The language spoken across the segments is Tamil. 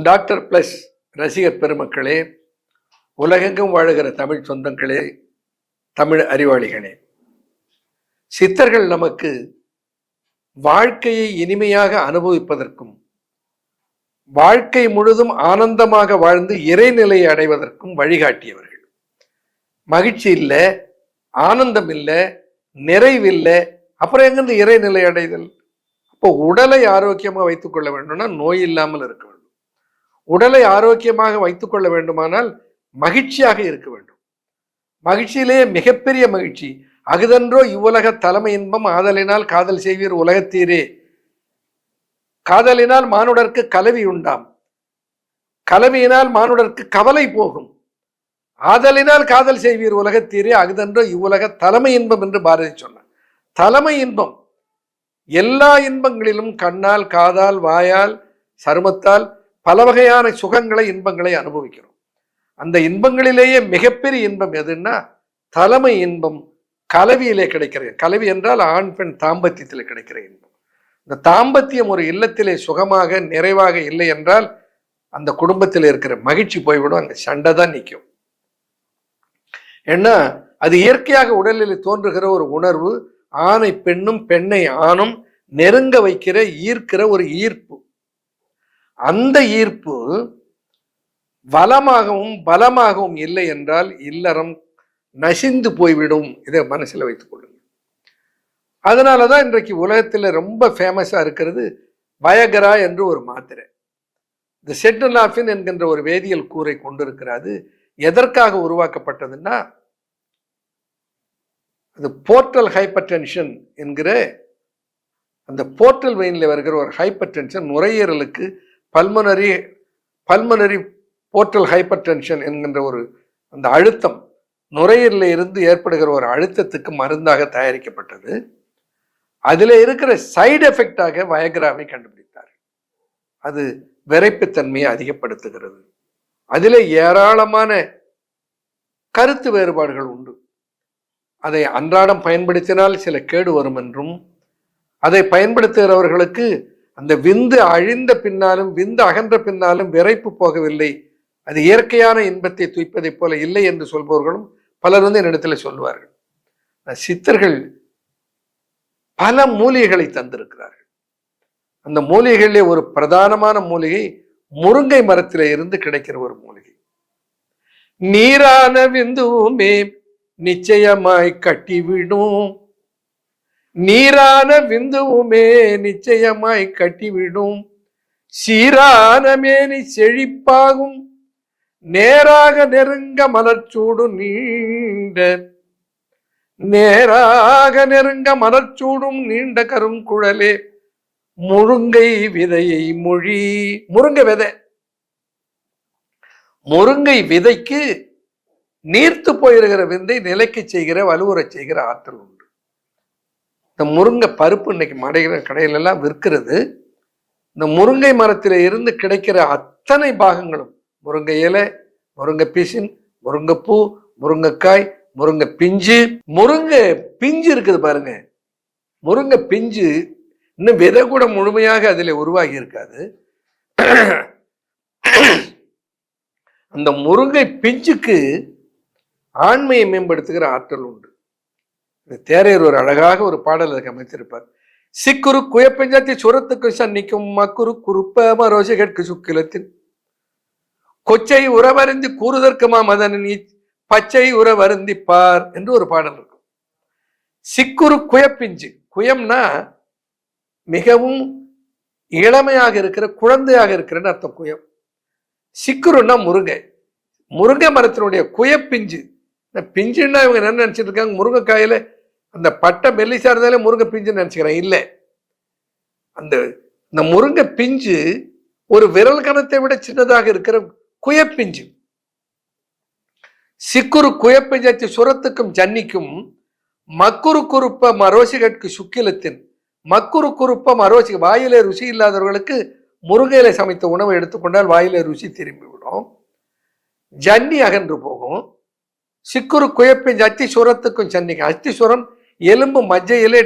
டாக்டர் பிளஸ் ரசிகர் பெருமக்களே, உலகெங்கும் வாழுகிற தமிழ் சொந்தங்களே, தமிழ் அறிவாளிகளே, சித்தர்கள் நமக்கு வாழ்க்கையை இனிமையாக அனுபவிப்பதற்கும் வாழ்க்கை முழுதும் ஆனந்தமாக வாழ்ந்து இறைநிலையை அடைவதற்கும் வழிகாட்டியவர்கள். மகிழ்ச்சி இல்லை, ஆனந்தம் இல்லை, நிறைவில்லை, அப்புறம் எங்கிருந்து இறைநிலை அடைதல்? அப்போ உடலை ஆரோக்கியமாக வைத்துக் கொள்ள வேண்டும்னா நோய் இல்லாமல் இருக்க வேண்டும். உடலை ஆரோக்கியமாக வைத்துக் கொள்ள வேண்டுமானால் மகிழ்ச்சியாக இருக்க வேண்டும். மகிழ்ச்சியிலேயே மிகப்பெரிய மகிழ்ச்சி, அகுதன்றோ இவ்வுலக தலைமை இன்பம் ஆதலினால் காதல் செய்வீர் உலகத்தீரே. காதலினால் மானுடருக்கு கலவி உண்டாம், கலவியினால் மானுடருக்கு கவலை போகும். ஆதலினால் காதல் செய்வீர் உலகத்தீரே, அகுதன்றோ இவ்வுலக தலைமை இன்பம் என்று பாரதி சொன்னார். தலைமை இன்பம் எல்லா இன்பங்களிலும் கண்ணால், காதால், வாயால், சருமத்தால் பல வகையான சுகங்களை, இன்பங்களை அனுபவிக்கிறோம். அந்த இன்பங்களிலேயே மிகப்பெரிய இன்பம் எதுன்னா தலைமை இன்பம், கலவியிலே கிடைக்கிறது. கலவி என்றால் ஆண் பெண் தாம்பத்தியத்தில் கிடைக்கிற இன்பம். இந்த தாம்பத்தியம் ஒரு இல்லத்திலே சுகமாக நிறைவாக இல்லை என்றால் அந்த குடும்பத்தில் இருக்கிற மகிழ்ச்சி போய்விடும், அந்த சண்டை தான் நிற்கும். ஏன்னா அது இயற்கையாக உடலில் தோன்றுகிற ஒரு உணர்வு, ஆணை பெண்ணும் பெண்ணை ஆணும் நெருங்க வைக்கிற, ஈர்க்கிற ஒரு ஈர்ப்பு. அந்த ஈர்ப்பு வளமாகவும் பலமாகவும் இல்லை என்றால் இல்லறம் நசிந்து போய்விடும். இதை மனசில் வைத்துக் கொள்ளுங்க. அதனாலதான் இன்றைக்கு உலகத்தில் ரொம்ப ஃபேமஸா இருக்கிறது வயகரா என்று ஒரு மாத்திரை. இந்த செட்னலாஃபின் என்கின்ற ஒரு வேதியியல் கூரை கொண்டிருக்கிறது. எதற்காக உருவாக்கப்பட்டதுன்னா, அது போர்ட்டல் ஹைப்பர் டென்ஷன் என்கிற அந்த போர்ட்டல் வெயினில் வருகிற ஒரு ஹைப்பர் டென்ஷன், நுரையீரலுக்கு பல்மனரி போர்ட்டல் ஹைப்பர் டென்ஷன் என்கின்ற ஒரு அந்த அழுத்தம், நுரையீரலில் இருந்து ஏற்படுகிற ஒரு அழுத்தத்துக்கு மருந்தாக தயாரிக்கப்பட்டது. அதில் இருக்கிற சைடு எஃபெக்டாக வயகராவை கண்டுபிடித்தார். அது விரைப்புத்தன்மையை அதிகப்படுத்துகிறது. அதில் ஏராளமான கருத்து வேறுபாடுகள் உண்டு. அதை அன்றாடம் பயன்படுத்தினால் சில கேடு வரும் என்றும், அதை பயன்படுத்துகிறவர்களுக்கு அந்த விந்து அழிந்த பின்னாலும், விந்து அகன்ற பின்னாலும் விரைப்பு போகவில்லை, அது இயற்கையான இன்பத்தை துய்ப்பதை போல இல்லை என்று சொல்பவர்களும் பலர் என்னிடத்தில் சொல்வார்கள். சித்தர்கள் பல மூலிகைகளை தந்திருக்கிறார்கள். அந்த மூலிகைகளிலே ஒரு பிரதானமான மூலிகை முருங்கை மரத்திலே இருந்து கிடைக்கிற ஒரு மூலிகை. நீரான விந்துமே நிச்சயமாய் கட்டிவிடும், நீரான விந்துவுமே நிச்சயமாய் கட்டிவிடும், சீரான மேனி செழிப்பாகும், நேராக நெருங்க மலர்ச்சூடு நீண்ட, நேராக நெருங்க மலர்ச்சூடும் நீண்ட கருங்குழலே, முருங்கை விதையை மொழி. முருங்கை விதை, முருங்கை விதைக்கு நீர்த்து போயிருக்கிற விந்தை நிலைக்கு செய்கிற, வலுவுறச் செய்கிற ஆற்றல் உண்டு. இந்த முருங்கை பருப்பு இன்னைக்கு மடைகிற கடையில எல்லாம் விற்கிறது. இந்த முருங்கை மரத்தில இருந்து கிடைக்கிற அத்தனை பாகங்களும், முருங்கை இலை, முருங்கை பிசின், முருங்கைப்பூ, முருங்கைக்காய், முருங்கை பிஞ்சு, முருங்கை பிஞ்சு இருக்குது பாருங்க. முருங்கை பிஞ்சு இன்னும் விதை கூட முழுமையாக அதில் உருவாகி இருக்காது. அந்த முருங்கை பிஞ்சுக்கு ஆண்மையை மேம்படுத்துகிற ஆற்றல் உண்டு. தேரையர் ஒரு அழகாக ஒரு பாடல் அதுக்கு அமைத்திருப்பார். சிக்குரு குயப்பெஞ்சாத்தி சுரத்துக்கு சன்னிக்கும் மக்குரு குறுப்ப மரோசகற்கு சுக்கிலத்தின் கொச்சை உறவருந்தி கூறுதற்குமா மதனி பச்சை உறவருந்தி பார் என்று ஒரு பாடல் இருக்கும். சிக்குரு குயப்பிஞ்சு, குயம்னா மிகவும் இளமையாக இருக்கிற, குழந்தையாக இருக்கிறன்னு அர்த்தம் குயம். சிக்குருன்னா முருங்கை, முருங்கை மரத்தினுடைய குயப்பிஞ்சு. இந்த பிஞ்சுன்னா இவங்க என்ன நினைச்சிட்டு இருக்காங்க, முருங்கைக்காயில அந்த பட்டை மெல்லிசா இருந்தாலே முருங்கை பிஞ்சுன்னு நினைச்சுக்கிறேன். இல்லை, அந்த முருங்கை பிஞ்சு ஒரு விரல் கணத்தை விட சின்னதாக இருக்கிற குயப்பிஞ்சு. சிக்குரு குயப்பிஞ்சத்தி சுரத்துக்கும் ஜன்னிக்கும் மக்குரு குறுப்ப மரோசிகற்கு சுக்கிலத்தின். மக்குரு குறுப்ப மரோசி, வாயிலே ருசி இல்லாதவர்களுக்கு முருங்கையில சமைத்த உணவை எடுத்துக்கொண்டால் வாயிலே ருசி திரும்பிவிடும், ஜன்னி அகன்று போகும். சிக்குரு குயப்பிஞ்சு அத்தி சுரத்துக்கும் சன்னிக்கும். அத்தி சுரம் எலும்பு மஜ்ஜையிலே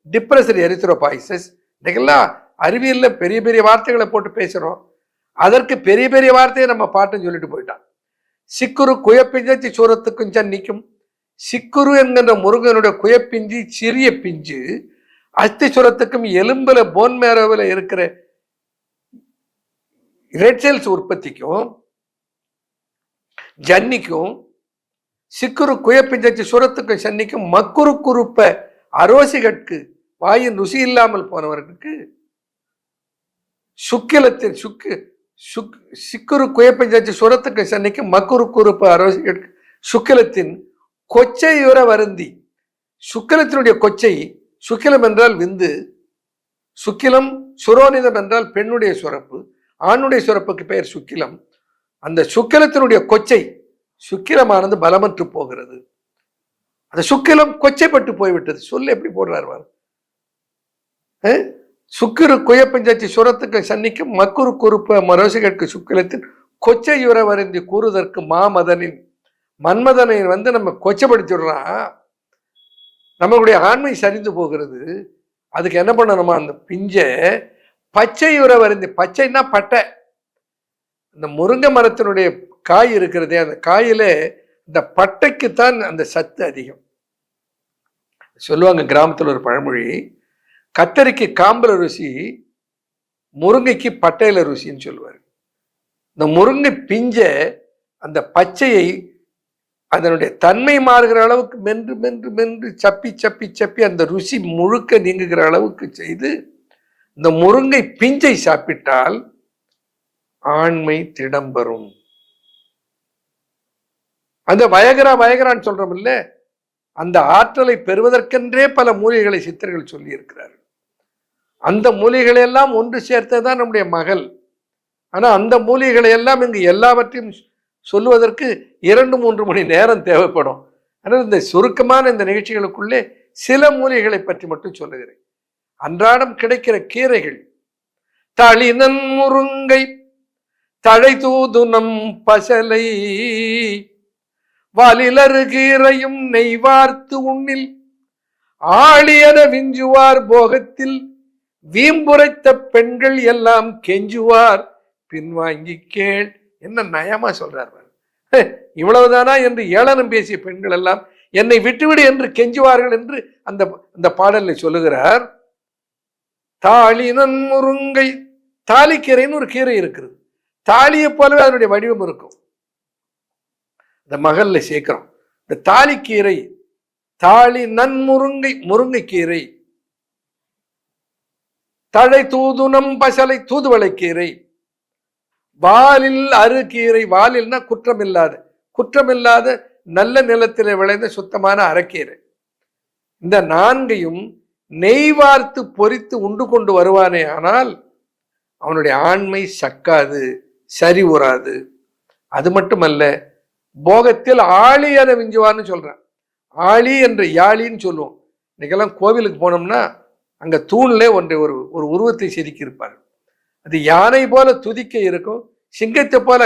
டிப்ரெசர் எரித்ரோபாய்சஸ். இன்னைக்கெல்லாம் அறிவியல்ல பெரிய பெரிய வார்த்தைகளை போட்டு பேசுறோம். அதற்கு பெரிய பெரிய வார்த்தையை நம்ம பாட்டம் சொல்லிட்டு போயிட்டான். சிக்குரு குயப்பிஞ்சு சூரத்துக்கும் சன்னிக்கும். சிக்குரு என்கின்ற முருகனுடைய குயப்பிஞ்சி சிறிய பிஞ்சு அஸ்தி சுரத்துக்கும் எலும்புல போன் மேரோவில் இருக்கிற ரெட் செல்ஸ் உற்பத்திக்கும் ஜன்னிக்கும், சிக்குரு குயப்பிஞ்சு சுரத்துக்கும் சன்னிக்கும் மக்குரு குறுப்ப அரோசிகட்கு வாயின் ருசி இல்லாமல் போனவர்களுக்கு சுக்கிலத்தில் சிக்குரு குயப்பிஞ்சு சுரத்துக்கு சன்னிக்கு மக்குரு குறுப்ப அரோசிகட்கு சுக்கிலத்தின் கொச்சையுற வருந்தி. சுக்கிலத்தினுடைய கொச்சை, சுக்கிலம் என்றால் விந்து, சுக்கிலம் சுரோனிதம் என்றால் பெண்ணுடைய சுரப்பு, ஆணுடைய சுரப்புக்கு பெயர் சுக்கிலம். அந்த சுக்கிலத்தினுடைய கொச்சை, சுக்கிலமானது பலமற்று போகிறது. அந்த சுக்கிலம் கொச்சைப்பட்டு போய்விட்டது. சொல்ல எப்படி போடுறார்? சுக்கிரு குயப்பஞ்சாச்சி சுரத்துக்கு சன்னிக்கும் மக்குரு குறுப்ப மரோசிகற்கு சுக்கிலத்தின் கொச்சையுற வருந்தி கூறுதற்கு மாமதனின் மன்மதனை நம்ம கொச்சைப்படுத்திடுறான். நம்மளுடைய ஆண்மை சரிந்து போகிறது. அதுக்கு என்ன பண்ணணுமா? அந்த பிஞ்சை பச்சையுற வருந்தி, பச்சைன்னா பட்டை, இந்த முருங்கை மரத்தினுடைய காய் இருக்கிறதே, அந்த காயில இந்த பட்டைக்குத்தான் அந்த சத்து அதிகம். சொல்லுவாங்க கிராமத்தில் ஒரு பழமொழி, கத்தரிக்கு காம்புல ருசி, முருங்கைக்கு பட்டையில ருசின்னு சொல்லுவார். இந்த முருங்கை பிஞ்சை அந்த பச்சையை அதனுடைய தன்மை மாறுகிற அளவுக்கு மென்று மென்று மென்று சப்பி சப்பி சப்பி அந்த ருசி முழுக்க நீங்குகிற அளவுக்கு செய்து இந்த முருங்கை பிஞ்சை சாப்பிட்டால் ஆண்மை திடம்பெறும். அந்த வயகரான்னு சொல்றோம் இல்ல, அந்த ஆற்றலை பெறுவதற்கென்றே பல மூலிகைகளை சித்தர்கள் சொல்லி இருக்கிறார்கள். அந்த மூலிகைகளை எல்லாம் ஒன்று சேர்த்ததான் நம்முடைய மகள். ஆனா அந்த மூலிகைகளை எல்லாம் இங்கு எல்லாவற்றையும் சொல்லுவதற்கு 2-3 மணி நேரம் தேவைப்படும். ஆனால் இந்த சுருக்கமான இந்த நிகழ்ச்சிகளுக்குள்ளே சில மூலிகைகளை பற்றி மட்டும் சொல்லுகிறேன். அன்றாடம் கிடைக்கிற கீரைகள், தளிநன் முருங்கை, தழை தூதுனம் பசலை, வாலிலரு கீரையும் நெய்வார்த்து உண்ணில் ஆளியன விஞ்சுவார் போகத்தில் வீம்புரைத்த பெண்கள் எல்லாம் கெஞ்சுவார் பின்வாங்கி கேள். என்ன நயமா சொல்றார். இவ்வளவுதானா என்று ஏளனம் பேசிய பெண்கள் எல்லாம் என்னை விட்டுவிடு என்று கெஞ்சுவார்கள் என்று அந்த பாடலில் சொல்லுகிறார். தாளினன் முருங்கை, தாலிக்கீரைன்னு ஒரு கீரை இருக்கிறது. தாலியை போலவே அதனுடைய வடிவம் இருக்கும். இந்த மகள்ல சேர்க்கிறோம். இந்த தாலிக்கீரை, தாளி நன்முருங்கை, முருங்கைக்கீரை, தழை தூதுனம் பசலை, தூதுவளைக்கீரை, வாலில் அருகீரை, வாலில்னா குற்றமில்லாத நல்ல நிலத்திலே விளைந்த சுத்தமான அரைக்கீரை. இந்த 4ஐயும் நெய் வார்த்து பொரித்து உண்டு கொண்டு வருவானே ஆனால் அவனுடைய ஆண்மை சக்காது, சரி உறாது. அது மட்டுமல்ல, போகத்தில் ஆளி என விஞ்சுவான்னு சொல்றான். ஆளி என்று யாழின்னு சொல்லுவோம். இன்னைக்கெல்லாம் கோவிலுக்கு போனோம்னா அங்க தூண்ல ஒரு உருவத்தை செதுக்கி இருப்பார். அது யானை போல துதிக்க இருக்கும், சிங்கத்தை போல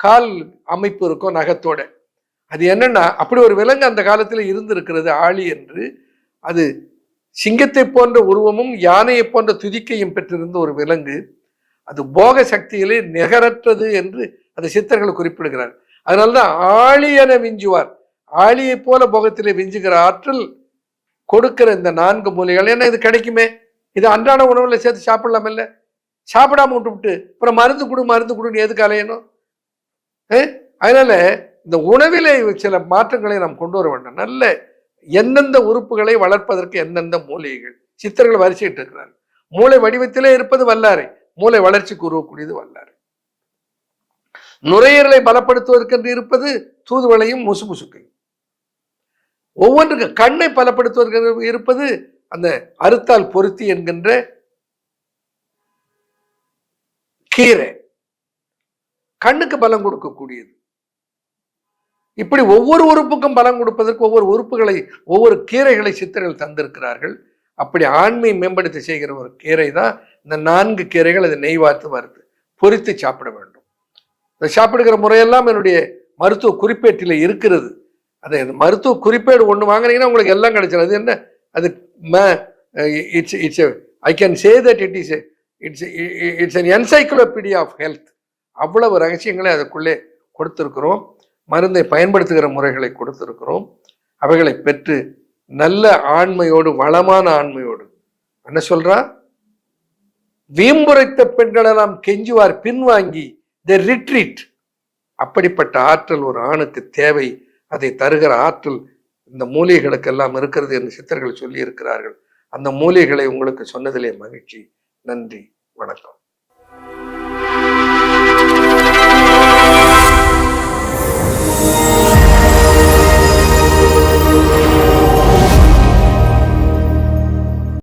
கால் அமைப்பு இருக்கும் நகத்தோட. அது என்னன்னா, அப்படி ஒரு விலங்கு அந்த காலத்துல இருந்திருக்கிறது ஆளி என்று. அது சிங்கத்தை போன்ற உருவமும் யானையை போன்ற துதிக்கையும் பெற்றிருந்த ஒரு விலங்கு. அது போக சக்தியிலே நிகரற்றது என்று அந்த சித்தர்கள் குறிப்பிடுகிறார். அதனால்தான் ஆளி என விஞ்சுவார். ஆளியை போல போகத்திலே விஞ்சுகிற ஆற்றல் கொடுக்கிற இந்த 4 மூலிகைகள். ஏன்னா இது கிடைக்குமே, இது அன்றாட உணவுல சேர்த்து சாப்பிடலாம். இல்லை, சாப்பிடாம விட்டு அப்புறம் மருந்து கொடுன்னு எதுக்கு அலையணும்? அதனால இந்த உணவிலே சில மாற்றங்களை நாம் கொண்டு வர வேண்டும். நல்ல எந்தெந்த உறுப்புகளை வளர்ப்பதற்கு எந்தெந்த மூலிகைகள் சித்தர்கள் வரிசையிட்டு இருக்கிறார். மூளை வடிவத்திலே இருப்பது வல்லாரை, மூளை வளர்ச்சிக்கு உருவக்கூடியது வல்லாரை. நுரையீரலை பலப்படுத்துவதற்கு இருப்பது தூதுவளையும் முசுமுசுக்கையும். ஒவ்வொன்றுக்கு கண்ணை பலப்படுத்துவதற்கு இருப்பது அந்த அறுத்தால் பொருத்தி என்கின்ற கீரை, கண்ணுக்கு பலம் கொடுக்கக்கூடியது. இப்படி ஒவ்வொரு உறுப்புக்கும் பலம் கொடுப்பதற்கு ஒவ்வொரு கீரைகளை சித்தர்கள் தந்திருக்கிறார்கள். அப்படி ஆண்மையை மேம்படுத்தி செய்கிற ஒரு கீரை தான் இந்த 4 கீரைகள். அதை நெய் வார்த்து வறுத்து பொரித்து சாப்பிட வேண்டும். இதை சாப்பிடுகிற முறையெல்லாம் என்னுடைய மருத்துவ குறிப்பேட்டில் இருக்கிறது. அதை மருத்துவ குறிப்பேடு ஒன்று வாங்கினீங்கன்னா உங்களுக்கு எல்லாம் கிடைச்சிடும். அது என்ன, அது it's I can say that it is it's an encyclopedia of health. அவ்வளவு ரகசியங்களை அதுக்குள்ளே கொடுத்திருக்கிறோம். மருந்தை பயன்படுத்துகிற முறைகளை கொடுத்திருக்கிறோம். அவைகளை பெற்று நல்ல ஆண்மையோடு, வளமான ஆண்மையோடு, என்ன சொல்றா, வீம்புரைத்த பெண்களெல்லாம் கெஞ்சுவார் பின்வாங்கி, தி ரிட்ரீட். அப்படிப்பட்ட ஆற்றல் ஒரு ஆணுக்கு தேவை. அதை தருகிற ஆற்றல் இந்த மூலிகைகளுக்கெல்லாம் இருக்கிறது என்று சித்தர்கள் சொல்லி இருக்கிறார்கள். அந்த மூலிகைகளை உங்களுக்கு சொன்னதிலே மகிழ்ச்சி. நன்றி, வணக்கம்.